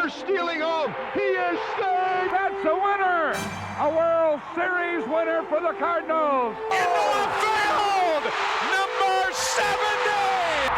Brummer stealing home. He is saved. That's a winner. A World Series winner for the Cardinals. Into the field. Number 70.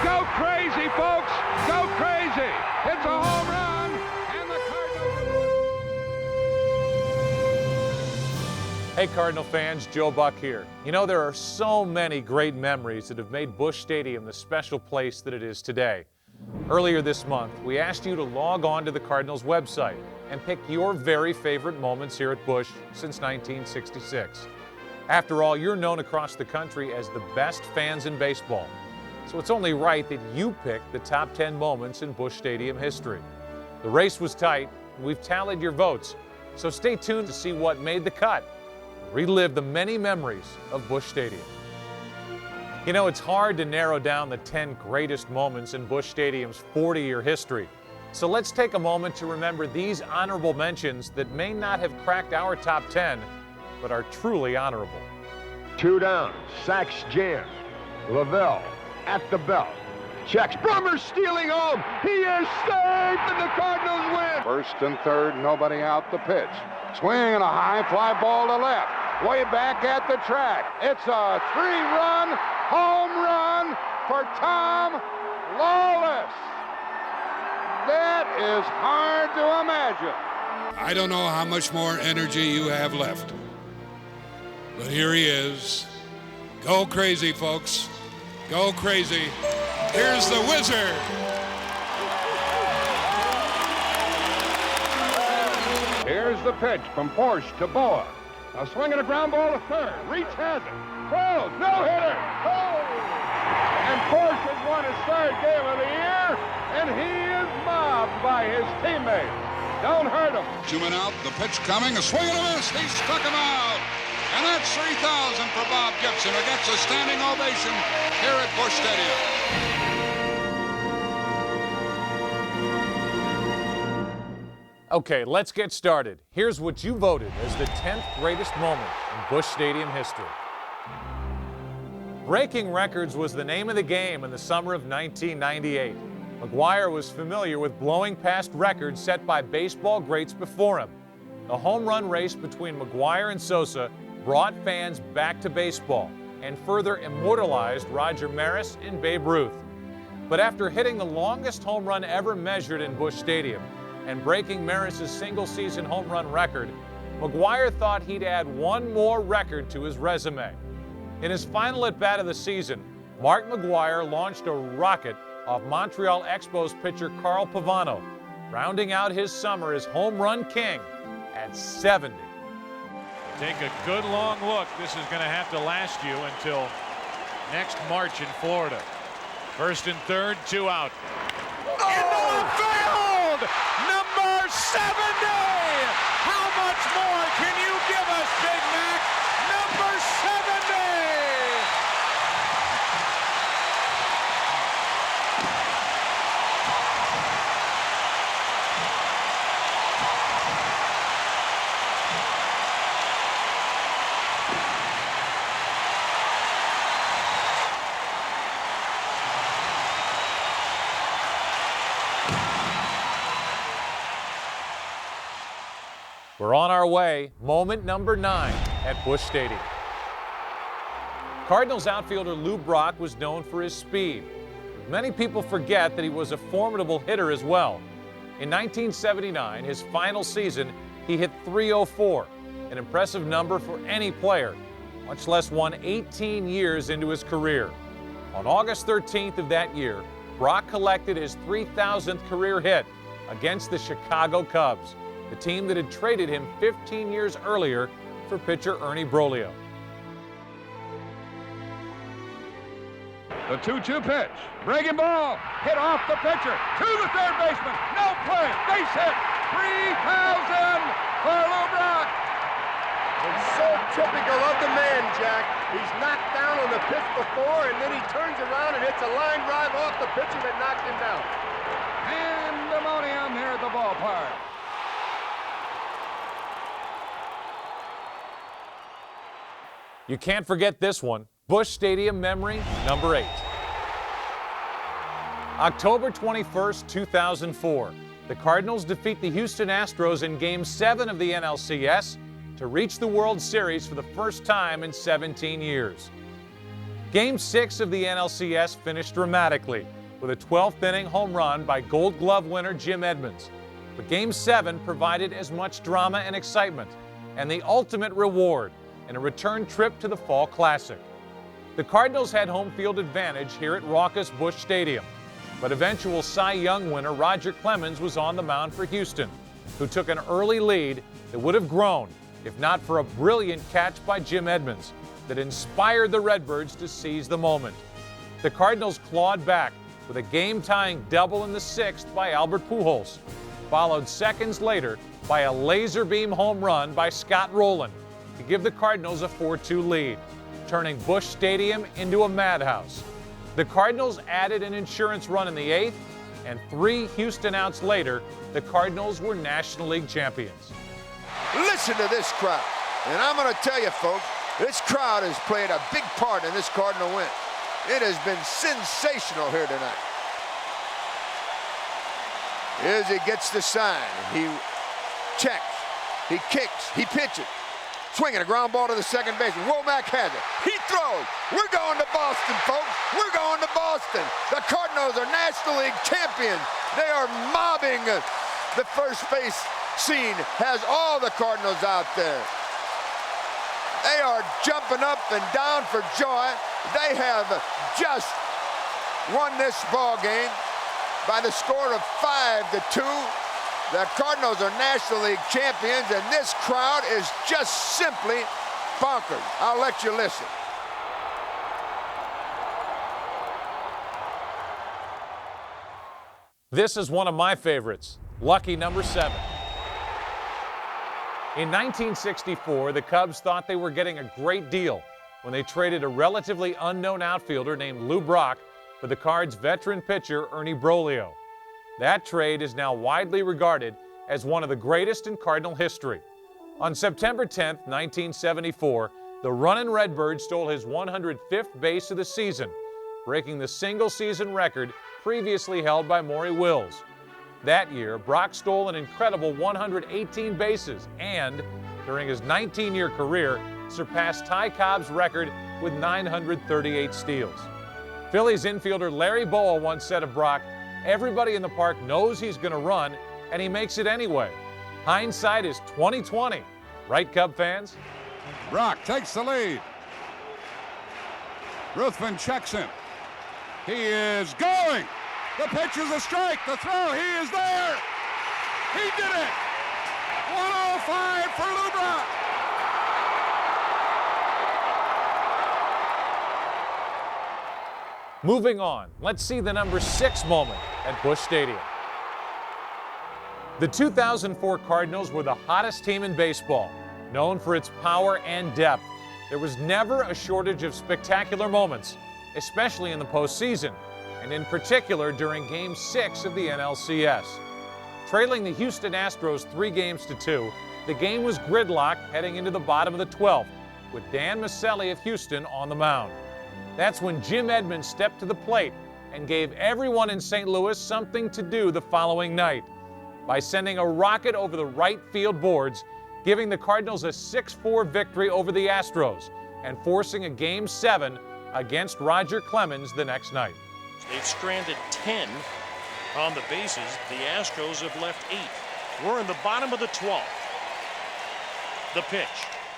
Go crazy, folks. Go crazy. It's a home run. And the Cardinals. Hey, Cardinal fans, Joe Buck here. You know, there are so many great memories that have made Busch Stadium the special place that it is today. Earlier this month, we asked you to log on to the Cardinals website and pick your very favorite moments here at Busch since 1966. After all, you're known across the country as the best fans in baseball. So it's only right that you pick the top 10 moments in Busch Stadium history. The race was tight, and we've tallied your votes. So stay tuned to see what made the cut. Relive the many memories of Busch Stadium. You know, it's hard to narrow down the 10 greatest moments in Busch Stadium's 40-year history. So let's take a moment to remember these honorable mentions that may not have cracked our top 10, but are truly honorable. 2 down. Sacks jammed. Lavelle at the belt. Checks. Brummer stealing home. He is saved, and the Cardinals win. First and third, nobody out. The pitch. Swing and a high fly ball to left. Way back at the track. It's a 3-run home run for Tom Lawless. That is hard to imagine. I don't know how much more energy you have left, but here he is. Go crazy, folks. Go crazy. Here's the Wizard. Here's the pitch from Porsche to Boa. A swing and a ground ball to third. Reach has it. Throws. No-hitter. Oh! And Porsche has won his 3rd game of the year, and he is mobbed by his teammates. Don't hurt him. 2 men out. The pitch coming. A swing and a miss. He struck him out. And that's 3,000 for Bob Gibson, who gets a standing ovation here at Busch Stadium. Okay, let's get started. Here's what you voted as the 10th greatest moment in Busch Stadium history. Breaking records was the name of the game in the summer of 1998. McGwire was familiar with blowing past records set by baseball greats before him. The home run race between McGwire and Sosa brought fans back to baseball and further immortalized Roger Maris and Babe Ruth. But after hitting the longest home run ever measured in Busch Stadium and breaking Maris's single-season home run record, McGwire thought he'd add one more record to his resume. In his final at-bat of the season, Mark McGwire launched a rocket off Montreal Expos pitcher Carl Pavano, rounding out his summer as home run king at 70. Take a good long look. This is going to have to last you until next March in Florida. First and third, 2 out. Into the field! Number 70! How much more can you give us, Big Mac? Number 70! We're on our way. Moment number 9 at Busch Stadium. Cardinals outfielder Lou Brock was known for his speed. Many people forget that he was a formidable hitter as well. In 1979, his final season, he hit .304, an impressive number for any player, much less one 18 years into his career. On August 13th of that year, Brock collected his 3,000th career hit against the Chicago Cubs, the team that had traded him 15 years earlier for pitcher Ernie Broglio. The 2-2 pitch. Breaking ball. Hit off the pitcher. To the third baseman. No play. Base hit. 3,000 for Lou Brock. It's so typical of the man, Jack. He's knocked down on the pitch before, and then he turns around and hits a line drive off the pitcher that knocked him down. Pandemonium here at the ballpark. You can't forget this one. Busch Stadium memory number 8. October 21st, 2004. The Cardinals defeat the Houston Astros in Game 7 of the NLCS to reach the World Series for the first time in 17 years. Game 6 of the NLCS finished dramatically with a 12th inning home run by Gold Glove winner Jim Edmonds. But Game 7 provided as much drama and excitement and the ultimate reward in a return trip to the Fall Classic. The Cardinals had home field advantage here at raucous Busch Stadium, but eventual Cy Young winner Roger Clemens was on the mound for Houston, who took an early lead that would have grown if not for a brilliant catch by Jim Edmonds that inspired the Redbirds to seize the moment. The Cardinals clawed back with a game-tying double in the 6th by Albert Pujols, followed seconds later by a laser beam home run by Scott Rowland to give the Cardinals a 4-2 lead, turning Busch Stadium into a madhouse. The Cardinals added an insurance run in the 8th, and 3 Houston outs later, the Cardinals were National League champions. Listen to this crowd. And I'm going to tell you, folks, this crowd has played a big part in this Cardinal win. It has been sensational here tonight. As he gets the sign, he checks, he kicks, he pitches. Swinging a ground ball to the second baseman. Womack has it. He throws. We're going to Boston, folks. We're going to Boston. The Cardinals are National League champions. They are mobbing the first base scene. Has all the Cardinals out there. They are jumping up and down for joy. They have just won this ball game by the score of 5-2. The Cardinals are National League champions, and this crowd is just simply bonkers. I'll let you listen. This is one of my favorites, lucky number 7. In 1964, the Cubs thought they were getting a great deal when they traded a relatively unknown outfielder named Lou Brock for the Cards' veteran pitcher Ernie Broglio. That trade is now widely regarded as one of the greatest in Cardinal history. On September 10, 1974, the running Redbird stole his 105th base of the season, breaking the single-season record previously held by Maury Wills. That year, Brock stole an incredible 118 bases and, during his 19-year career, surpassed Ty Cobb's record with 938 steals. Phillies infielder Larry Bowa once said of Brock, "Everybody in the park knows he's going to run, and he makes it anyway." Hindsight is 20/20, right, Cub fans? Brock takes the lead. Ruthven checks him. He is going. The pitch is a strike. The throw, he is there. He did it. 105 for Lou Brock. Moving on, let's see the number 6 moment at Busch Stadium. The 2004 Cardinals were the hottest team in baseball, known for its power and depth. There was never a shortage of spectacular moments, especially in the postseason, and in particular during Game 6 of the NLCS. Trailing the Houston Astros 3-2, the game was gridlocked heading into the bottom of the 12th, with Dan Maselli of Houston on the mound. That's when Jim Edmonds stepped to the plate and gave everyone in St. Louis something to do the following night by sending a rocket over the right field boards, giving the Cardinals a 6-4 victory over the Astros and forcing a Game 7 against Roger Clemens the next night. They've stranded 10 on the bases. The Astros have left 8. We're in the bottom of the 12th. The pitch.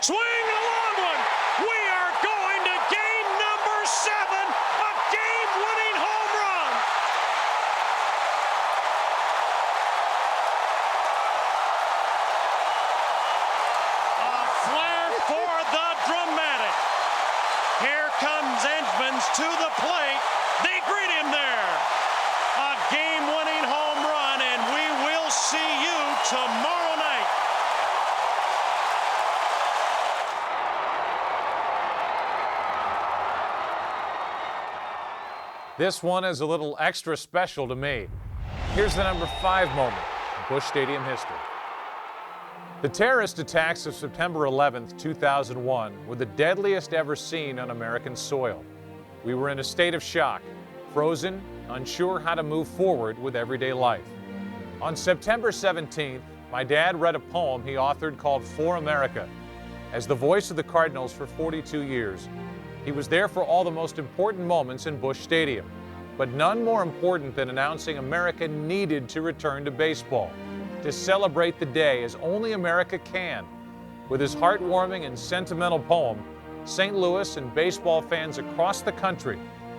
Swing, a long one. We are going to game number 7, a game-winning home run. A flare for the dramatic. Here comes Edmonds to the plate. They greet him there. A game-winning home run, and we will see you tomorrow night. This one is a little extra special to me. Here's the number 5 moment in Busch Stadium history. The terrorist attacks of September 11, 2001 were the deadliest ever seen on American soil. We were in a state of shock, frozen, unsure how to move forward with everyday life. On September 17th, my dad read a poem he authored called For America. As the voice of the Cardinals for 42 years, he was there for all the most important moments in Busch Stadium, but none more important than announcing America needed to return to baseball, to celebrate the day as only America can. With his heartwarming and sentimental poem, St. Louis and baseball fans across the country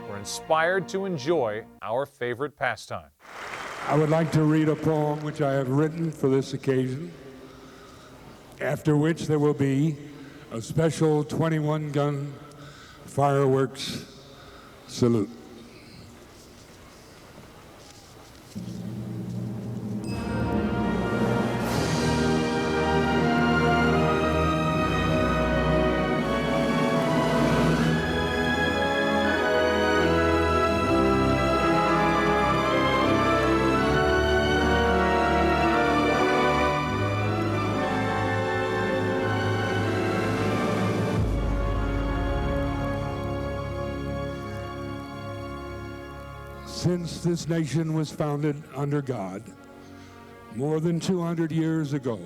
were inspired to enjoy our favorite pastime. I would like to read a poem which I have written for this occasion, after which there will be a special 21-gun fireworks salute. Since this nation was founded under God more than 200 years ago,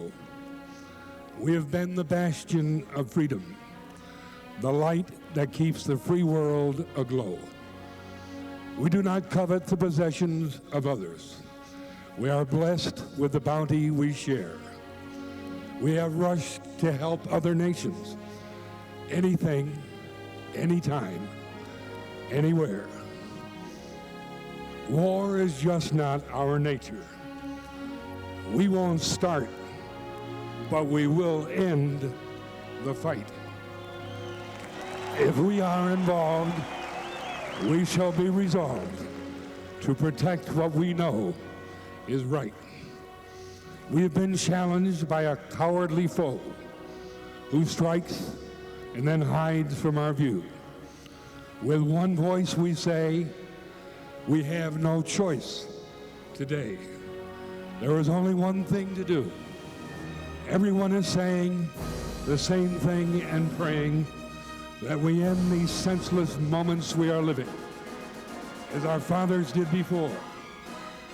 we have been the bastion of freedom, the light that keeps the free world aglow. We do not covet the possessions of others. We are blessed with the bounty we share. We have rushed to help other nations, anything, anytime, anywhere. War is just not our nature. We won't start, but we will end the fight. If we are involved, we shall be resolved to protect what we know is right. We have been challenged by a cowardly foe who strikes and then hides from our view. With one voice we say, we have no choice today. There is only one thing to do. Everyone is saying the same thing and praying that we end these senseless moments we are living. As our fathers did before,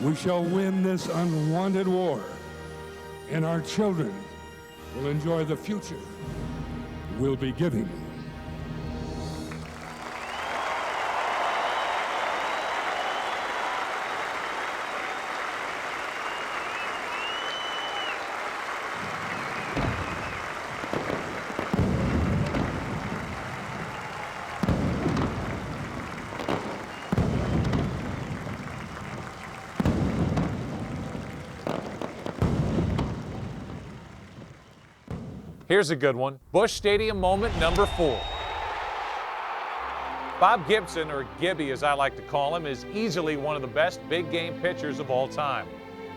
we shall win this unwanted war, and our children will enjoy the future we'll be giving. Here's a good one. Busch Stadium moment number 4. Bob Gibson, or Gibby as I like to call him, is easily one of the best big game pitchers of all time.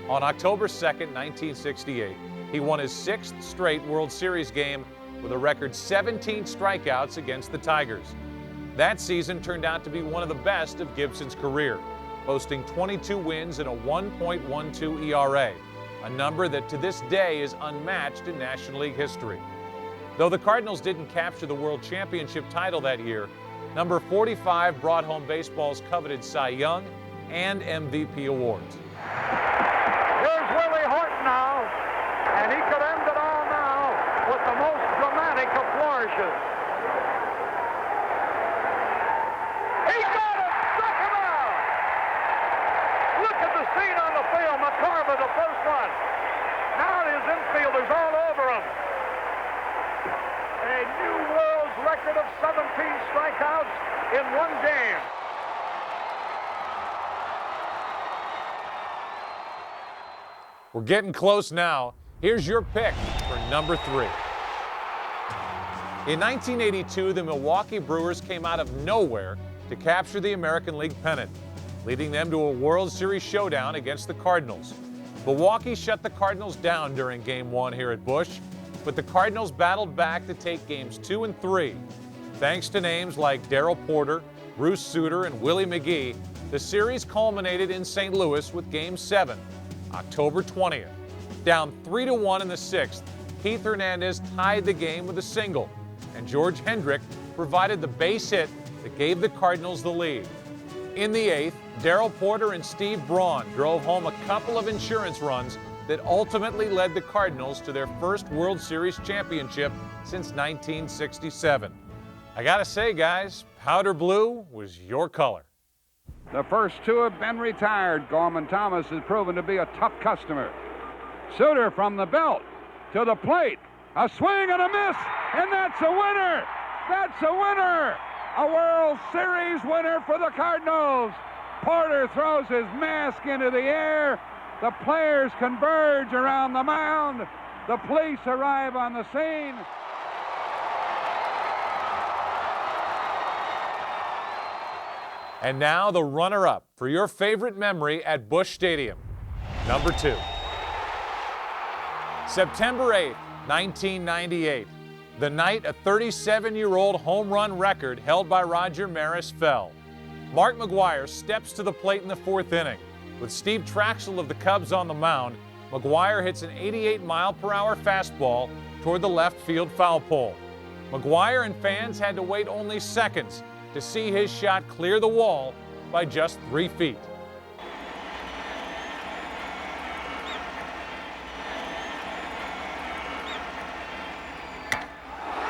On October 2nd, 1968, he won his 6th straight World Series game with a record 17 strikeouts against the Tigers. That season turned out to be one of the best of Gibson's career, boasting 22 wins and a 1.12 ERA. A number that to this day is unmatched in National League history. Though the Cardinals didn't capture the World Championship title that year, number 45 brought home baseball's coveted Cy Young and MVP awards. Here's Willie Horton now, and he could end it all now with the most dramatic of flourishes. He got it! Struck him out! Look at the scene on the field. McCarver, the first one. Now his infielders all over him. A new world's record of 17 strikeouts in one game. We're getting close now. Here's your pick for number 3. In 1982, the Milwaukee Brewers came out of nowhere to capture the American League pennant, leading them to a World Series showdown against the Cardinals. Milwaukee shut the Cardinals down during Game 1 here at Busch, but the Cardinals battled back to take Games 2 and 3. Thanks to names like Darryl Porter, Bruce Sutter, and Willie McGee, the series culminated in St. Louis with Game 7, October 20th. Down 3-1 in the 6th, Keith Hernandez tied the game with a single, and George Hendrick provided the base hit that gave the Cardinals the lead. In the 8th, Darrell Porter and Steve Braun drove home a couple of insurance runs that ultimately led the Cardinals to their first World Series championship since 1967. I gotta say, guys, powder blue was your color. The first two have been retired. Gorman Thomas has proven to be a tough customer. Suter from the belt to the plate. A swing and a miss, and that's a winner. That's a winner. A World Series winner for the Cardinals. Porter throws his mask into the air. The players converge around the mound. The police arrive on the scene. And now the runner-up for your favorite memory at Busch Stadium. Number 2. September 8th, 1998. The night a 37-year-old home run record held by Roger Maris fell. Mark McGwire steps to the plate in the 4th inning. With Steve Traxel of the Cubs on the mound, McGwire hits an 88-mile-per-hour fastball toward the left field foul pole. McGwire and fans had to wait only seconds to see his shot clear the wall by just 3 feet.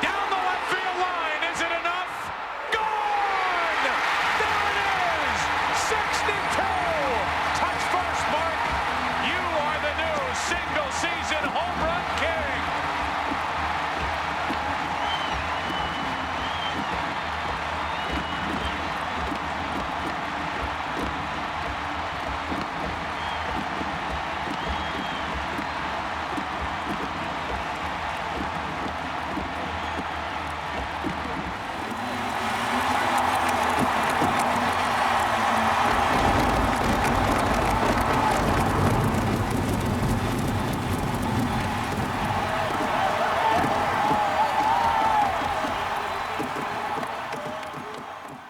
Down the left field line, is it enough? Gone! There it is! 62! Touch first, Mark. You are the new single-season home run king.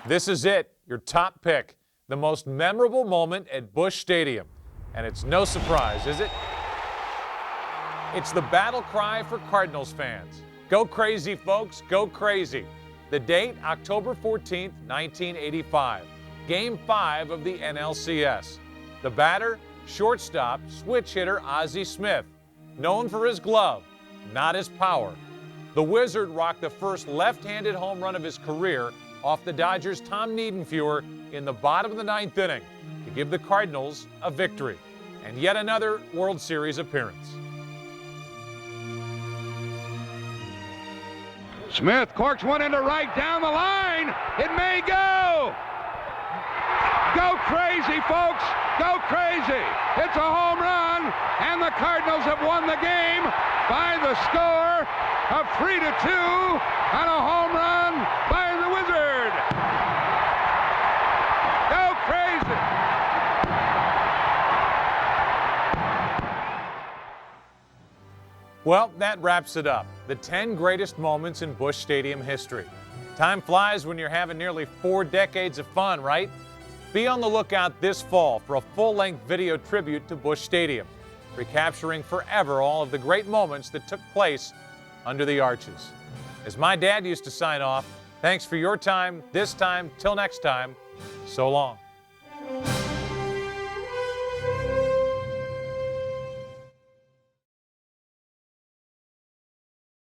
This is it, your top pick, the most memorable moment at Busch Stadium. And it's no surprise, is it? It's the battle cry for Cardinals fans. Go crazy, folks, go crazy. The date, October 14th, 1985. Game 5 of the NLCS. The batter, shortstop, switch hitter Ozzie Smith. Known for his glove, not his power. The Wizard rocked the first left-handed home run of his career off the Dodgers' Tom Niedenfuer in the bottom of the 9th inning to give the Cardinals a victory and yet another World Series appearance. Smith corks one into right down the line. It may go. Go crazy, folks. Go crazy. It's a home run, and the Cardinals have won the game by the score of 3-2 on a home run by the Wizard. Go crazy. Well, that wraps it up. The 10 greatest moments in Busch Stadium history. Time flies when you're having nearly 4 decades of fun, right? Be on the lookout this fall for a full-length video tribute to Busch Stadium, recapturing forever all of the great moments that took place under the arches. As my dad used to sign off, thanks for your time, this time, till next time, so long.